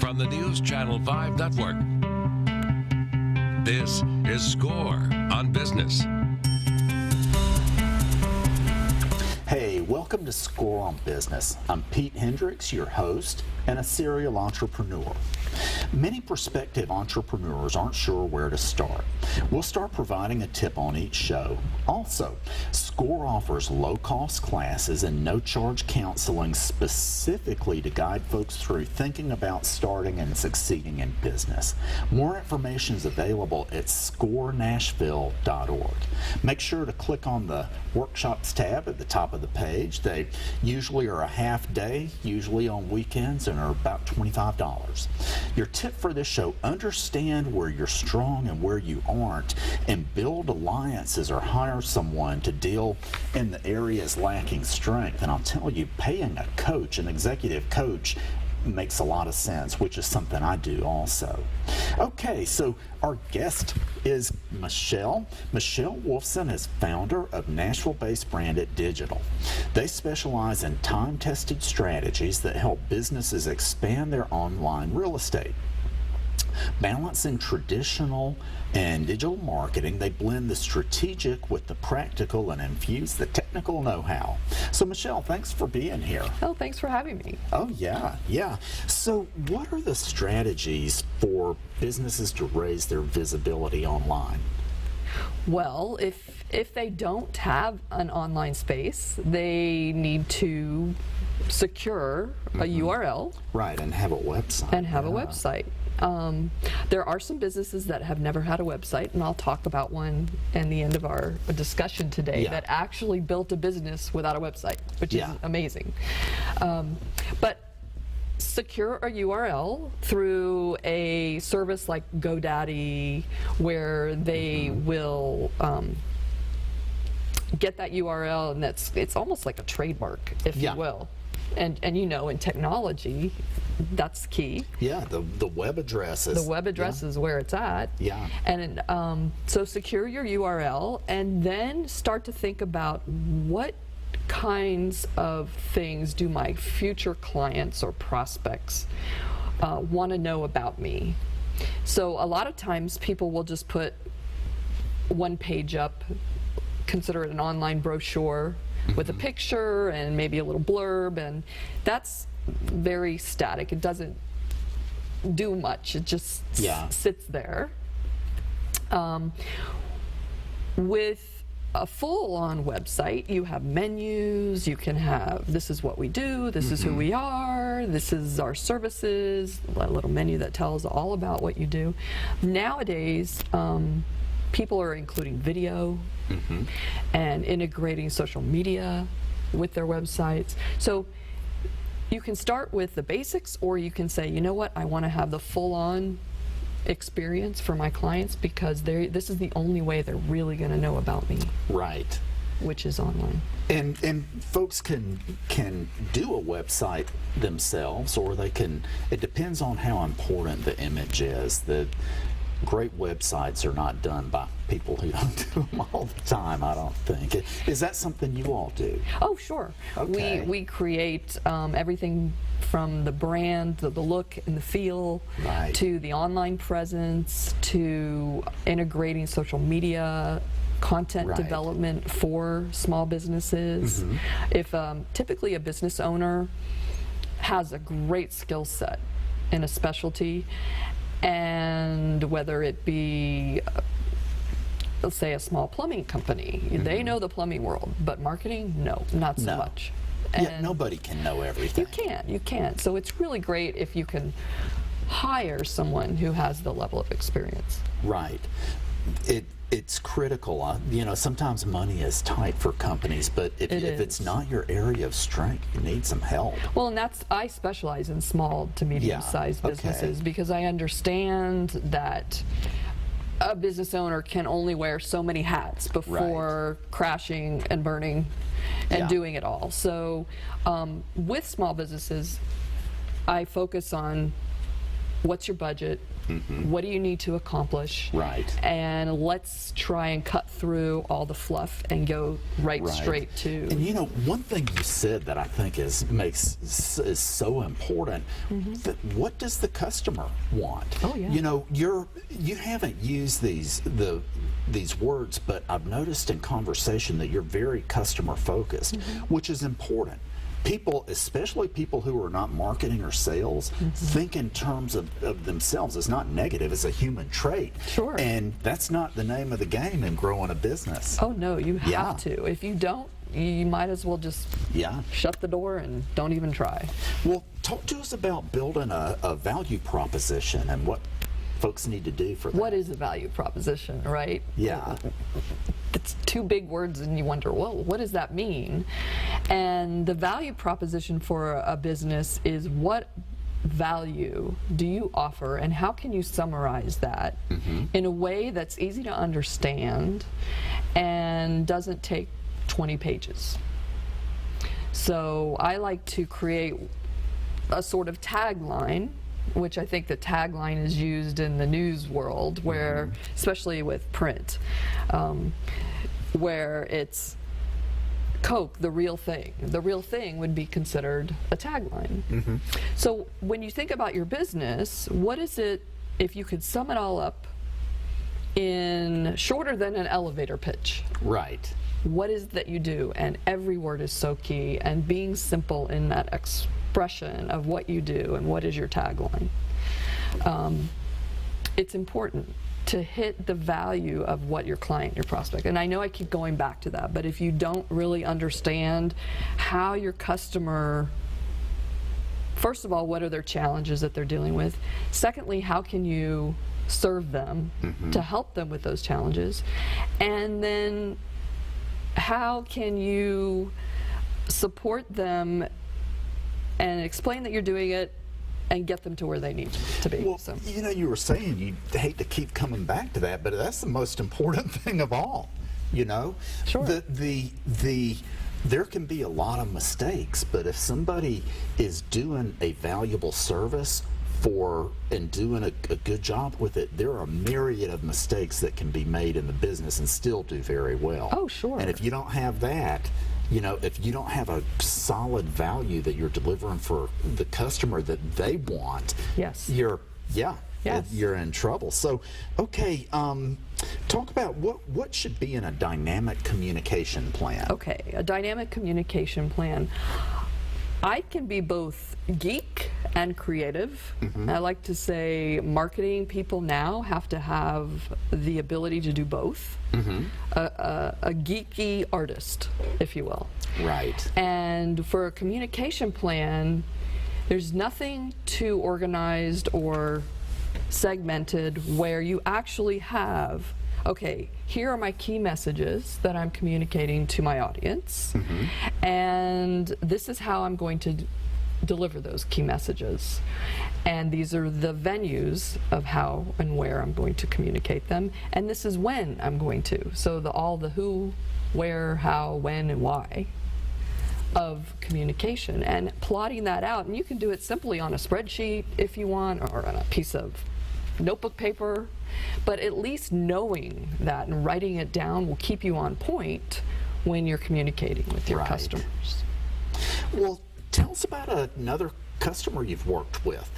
from the News Channel 5 network. This is SCORE on Business. Hey, welcome to SCORE on Business. I'm Pete Hendricks, your host and a serial entrepreneur. Many prospective entrepreneurs aren't sure where to start. We'll start providing a tip on each show. Also, SCORE offers low-cost classes and no-charge counseling specifically to guide folks through thinking about starting and succeeding in business. More information is available at scorenashville.org. Make sure to click on the Workshops tab at the top of the page. They usually are a half day, usually on weekends, and are about $25. Your tip for this show: understand where you're strong and where you aren't, and build alliances or hire someone to deal in the areas lacking strength. And I'll tell you, paying a coach, an executive coach, makes a lot of sense, which is something I do also. Okay, so our guest is Michelle. Michelle Wolfson is founder of Nashville-based Branded Digital. They specialize in time-tested strategies that help businesses expand their online real estate. Balancing traditional and digital marketing, they blend the strategic with the practical and infuse the technical know-how. So Michelle, thanks for being here. Oh, thanks for having me. Oh, yeah. So what are the strategies for businesses to raise their visibility online? Well, if they don't have an online space, they need to secure a URL. Right, and have a website. A website. There are some businesses that have never had a website, and I'll talk about one in the end of our discussion today that actually built a business without a website, which is amazing. But secure a URL through a service like GoDaddy, where they will get that URL, and it's almost like a trademark, if you will. And you know, in technology, that's key. Yeah, the web address is... The web address is where it's at. Yeah. And so secure your URL, and then start to think about what kinds of things do my future clients or prospects want to know about me. So a lot of times people will just put one page up, consider it an online brochure, with a picture and maybe a little blurb, and that's very static. It doesn't do much. It just sits there. With a full-on website, you have menus, you can have, this is what we do, this is who we are, this is our services, a little menu that tells all about what you do. Nowadays, people are including video and integrating social media with their websites. So you can start with the basics, or you can say, you know what, I want to have the full-on experience for my clients, because this is the only way they're really going to know about me. Right. Which is online. And folks can do a website themselves, or they can, it depends on how important the image is. The great websites are not done by people who don't do them all the time, I don't think. Is that something you all do? Oh, sure. Okay. We create everything from the brand, the look and the feel, to the online presence, to integrating social media, content development for small businesses. If typically a business owner has a great skill set in a specialty, and whether it be, let's say, a small plumbing company, they know the plumbing world, but marketing, no, not so much. And nobody can know everything. You can't. So it's really great if you can hire someone who has the level of experience. Right. It's critical. You know, sometimes money is tight for companies, but if it's not your area of strength, you need some help. Well, and I specialize in small to medium-sized businesses, because I understand that a business owner can only wear so many hats before crashing and burning and doing it all. So with small businesses, I focus on what's your budget? What do you need to accomplish? Right. And let's try and cut through all the fluff and go right straight to. And you know, one thing you said that I think is so important. That what does the customer want? Oh, yeah. You know, you haven't used these words, but I've noticed in conversation that you're very customer focused, which is important. People, especially people who are not marketing or sales, think in terms of themselves. It's not negative, it's a human trait. Sure. And that's not the name of the game in growing a business. Oh, no, you have to. If you don't, you might as well just shut the door and don't even try. Well, talk to us about building a value proposition and what folks need to do for that. What is a value proposition, right? Yeah. It's two big words and you wonder, well, what does that mean? And the value proposition for a business is what value do you offer and how can you summarize that in a way that's easy to understand and doesn't take 20 pages. So I like to create a sort of tagline, which I think the tagline is used in the news world, where, especially with print, where it's Coke, the real thing. The real thing would be considered a tagline. So when you think about your business, what is it, if you could sum it all up in shorter than an elevator pitch? Right. What is it that you do? And every word is so key, and being simple in that expression of what you do and what is your tagline. It's important to hit the value of what your client, your prospect, and I know I keep going back to that, but if you don't really understand how your customer, first of all, what are their challenges that they're dealing with? Secondly, how can you serve them to help them with those challenges? And then how can you support them and explain that you're doing it and get them to where they need to be? Well, you know, you were saying you hate to keep coming back to that, but that's the most important thing of all, you know? Sure. There can be a lot of mistakes, but if somebody is doing a valuable service and doing a good job with it, there are a myriad of mistakes that can be made in the business and still do very well. Oh, sure. And if you don't have that, you know, if you don't have a solid value that you're delivering for the customer that they want, you're in trouble. So, okay, talk about what should be in a dynamic communication plan. Okay, a dynamic communication plan. I can be both geek and creative. I like to say marketing people now have to have the ability to do both. A geeky artist, if you will. Right. And for a communication plan, there's nothing too organized or segmented where you actually have, okay, here are my key messages that I'm communicating to my audience, and this is how I'm going to deliver those key messages. And these are the venues of how and where I'm going to communicate them, and this is when I'm going to. So all the who, where, how, when, and why of communication, and plotting that out. And you can do it simply on a spreadsheet if you want, or on a piece of notebook paper, but at least knowing that and writing it down will keep you on point when you're communicating with your customers. Well, tell us about another customer you've worked with.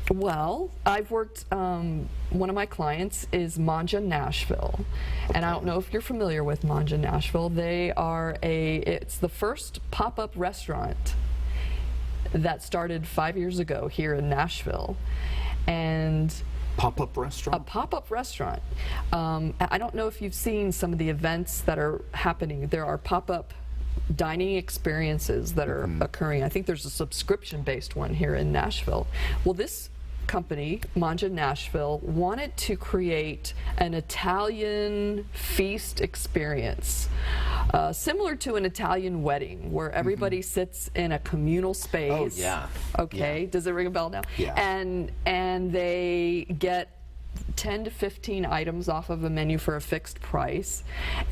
Well, I've worked, one of my clients is Manja Nashville, and I don't know if you're familiar with Manja Nashville. They are it's the first pop-up restaurant that started 5 years ago here in Nashville. And pop-up restaurant? A pop-up restaurant. I don't know if you've seen some of the events that are happening. There are pop-up dining experiences that are occurring. I think there's a subscription-based one here in Nashville. Well, this company, Manja Nashville, wanted to create an Italian feast experience, similar to an Italian wedding, where everybody sits in a communal space. Oh, yeah. Okay, yeah. Does it ring a bell now? Yeah. And they get 10 to 15 items off of a menu for a fixed price,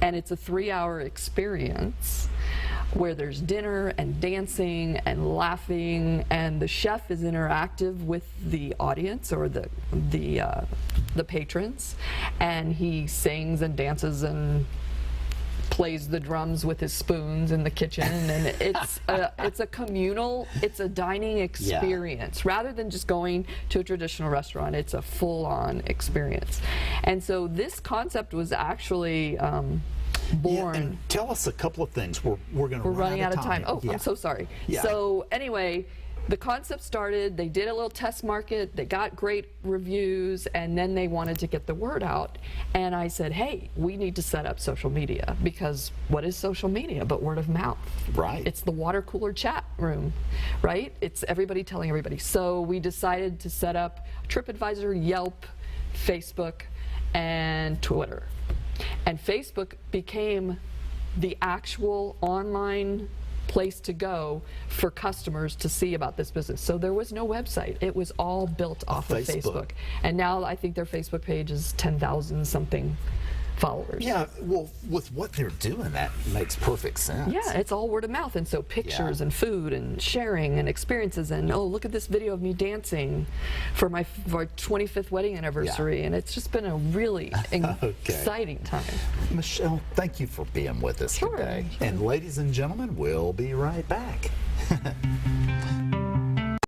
and it's a 3-hour experience where there's dinner and dancing and laughing, and the chef is interactive with the audience or the patrons, and he sings and dances and plays the drums with his spoons in the kitchen, and it's a communal, it's a dining experience rather than just going to a traditional restaurant. It's a full-on experience. And so this concept was actually born. Yeah, and tell us a couple of things. We're running out of time. Oh, Yeah. I'm so sorry. Yeah. So anyway, the concept started, they did a little test market, they got great reviews, and then they wanted to get the word out. And I said, hey, we need to set up social media, because what is social media but word of mouth? Right. It's the water cooler chat room, right? It's everybody telling everybody. So we decided to set up TripAdvisor, Yelp, Facebook, and Twitter. And Facebook became the actual online place to go for customers to see about this business. So there was no website. It was all built off of Facebook. And now I think their Facebook page is 10,000 something followers. Yeah, well, with what they're doing, that makes perfect sense. Yeah, it's all word of mouth, and so pictures and food and sharing and experiences, and oh, look at this video of me dancing for my 25th wedding anniversary, and it's just been a really exciting time. Michelle, thank you for being with us today. Sure. And ladies and gentlemen, we'll be right back.